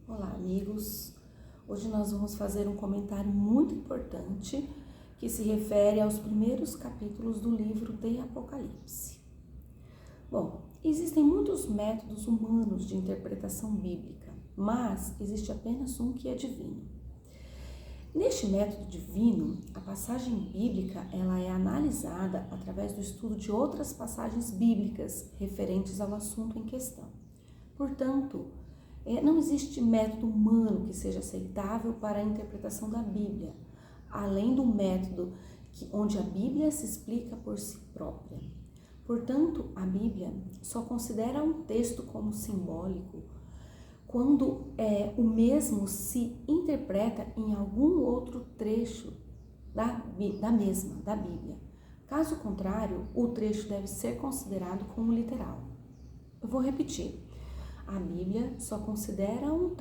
Olá, amigos! Hoje nós vamos fazer um comentário muito importante que se refere aos primeiros capítulos do livro de Apocalipse. Bom, existem muitos métodos humanos de interpretação bíblica, mas existe apenas um que é divino. Neste método divino, a passagem bíblica ela é analisada através do estudo de outras passagens bíblicas referentes ao assunto em questão. Portanto, não existe método humano que seja aceitável para a interpretação da Bíblia, além do método onde a Bíblia se explica por si própria. Portanto, a Bíblia só considera um texto como simbólico quando o mesmo se interpreta em algum outro trecho da Bíblia. Caso contrário, o trecho deve ser considerado como literal. Eu vou repetir. A Bíblia só considera um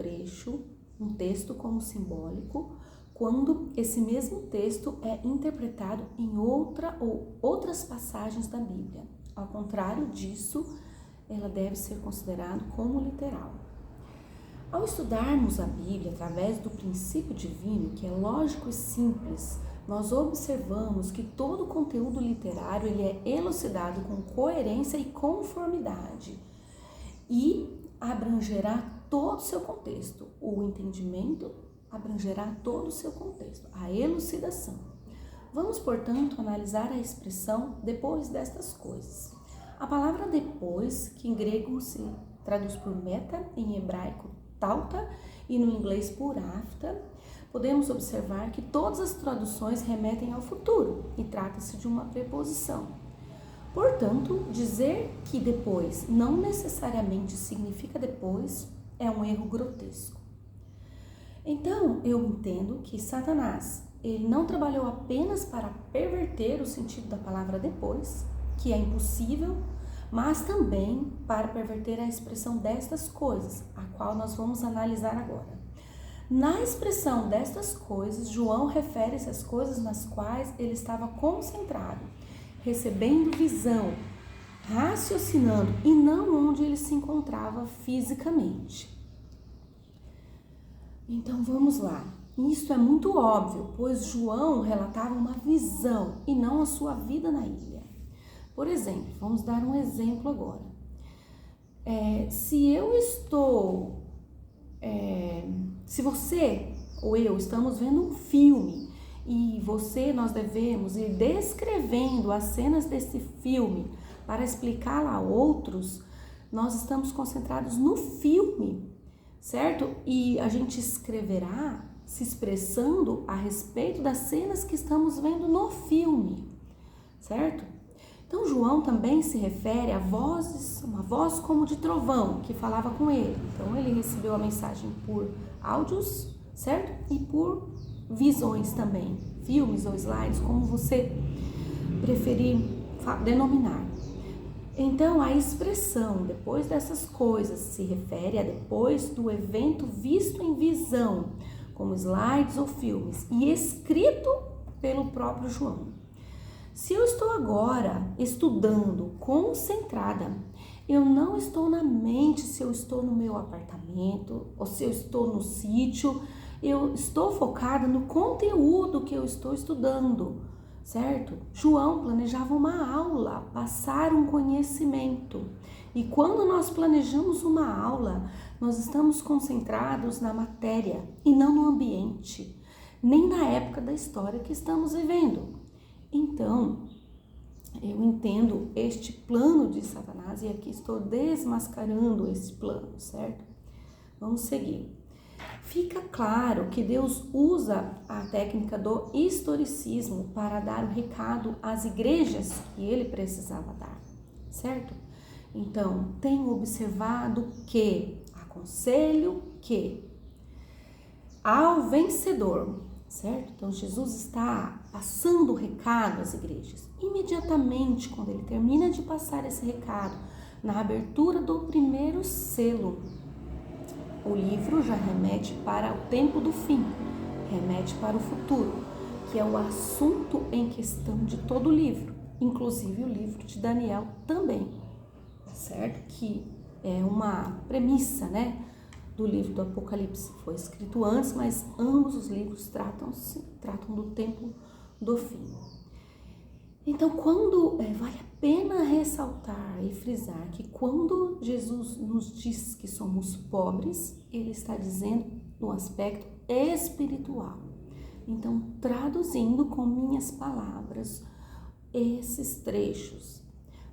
texto como simbólico, quando esse mesmo texto é interpretado em outra ou outras passagens da Bíblia. Ao contrário disso, ela deve ser considerada como literal. Ao estudarmos a Bíblia através do princípio divino, que é lógico e simples, nós observamos que todo o conteúdo literário ele é elucidado com coerência e conformidade e abrangerá todo o seu contexto. O entendimento abrangerá todo o seu contexto, a elucidação. Vamos, portanto, analisar a expressão depois destas coisas. A palavra depois, que em grego se traduz por meta, em hebraico tauta e no inglês por after, podemos observar que todas as traduções remetem ao futuro e trata-se de uma preposição. Portanto, dizer que depois não necessariamente significa depois é um erro grotesco. Então, eu entendo que Satanás, ele não trabalhou apenas para perverter o sentido da palavra depois, que é impossível, mas também para perverter a expressão destas coisas, a qual nós vamos analisar agora. Na expressão destas coisas, João refere-se às coisas nas quais ele estava concentrado, recebendo visão, raciocinando e não onde ele se encontrava fisicamente. Então vamos lá. Isso é muito óbvio, pois João relatava uma visão e não a sua vida na ilha. Por exemplo, vamos dar um exemplo agora. Se você ou eu estamos vendo um filme e nós devemos ir descrevendo as cenas desse filme para explicá-la a outros, nós estamos concentrados no filme, certo? E a gente escreverá se expressando a respeito das cenas que estamos vendo no filme, certo? Então, João também se refere a uma voz como de trovão, que falava com ele. Então, ele recebeu a mensagem por áudios, certo? E por visões também, filmes ou slides, como você preferir denominar. Então, a expressão depois dessas coisas se refere a depois do evento visto em visão, como slides ou filmes, e escrito pelo próprio João. Se eu estou agora estudando concentrada, eu não estou na mente se eu estou no meu apartamento ou se eu estou no sítio, eu estou focada no conteúdo que eu estou estudando, certo? João planejava uma aula, passar um conhecimento. E quando nós planejamos uma aula, nós estamos concentrados na matéria e não no ambiente, nem na época da história que estamos vivendo. Então, eu entendo este plano de Satanás e aqui estou desmascarando esse plano, certo? Vamos seguir. Fica claro que Deus usa a técnica do historicismo para dar o recado às igrejas que ele precisava dar, certo? Então, tenho observado que, aconselho que, ao vencedor, certo? Então, Jesus está passando o recado às igrejas. Imediatamente, quando ele termina de passar esse recado, na abertura do primeiro selo, o livro já remete para o tempo do fim, remete para o futuro, que é o assunto em questão de todo o livro, inclusive o livro de Daniel também, certo? Que é uma premissa, né, do livro do Apocalipse foi escrito antes, mas ambos os livros tratam do tempo do fim. Então, vale a pena ressaltar e frisar que quando Jesus nos diz que somos pobres, ele está dizendo no aspecto espiritual. Então, traduzindo com minhas palavras esses trechos,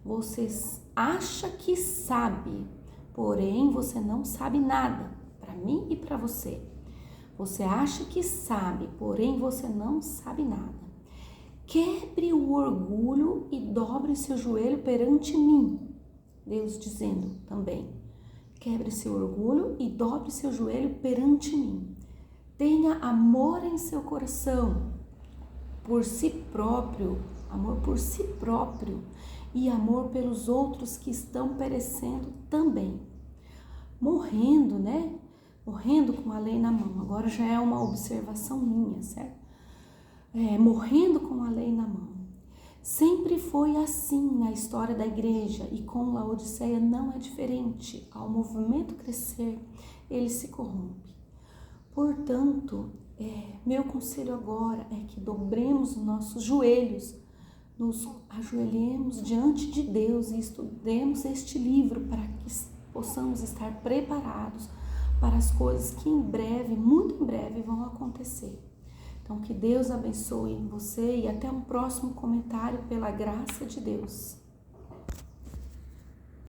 você acha que sabe, porém você não sabe nada, para mim e para você. Você acha que sabe, porém você não sabe nada. Quebre o orgulho e dobre seu joelho perante mim. Deus dizendo também, quebre seu orgulho e dobre seu joelho perante mim. Tenha amor em seu coração, por si próprio, amor por si próprio e amor pelos outros que estão perecendo também. Morrendo, né? Morrendo com a lei na mão. Agora já é uma observação minha, certo? Morrendo com a lei na mão. Sempre foi assim na história da igreja e com Laodiceia não é diferente. Ao movimento crescer, ele se corrompe. Portanto, meu conselho agora é que dobremos os nossos joelhos, nos ajoelhemos diante de Deus e estudemos este livro para que possamos estar preparados para as coisas que em breve, muito em breve, vão acontecer. Então, que Deus abençoe você e até um próximo comentário pela graça de Deus.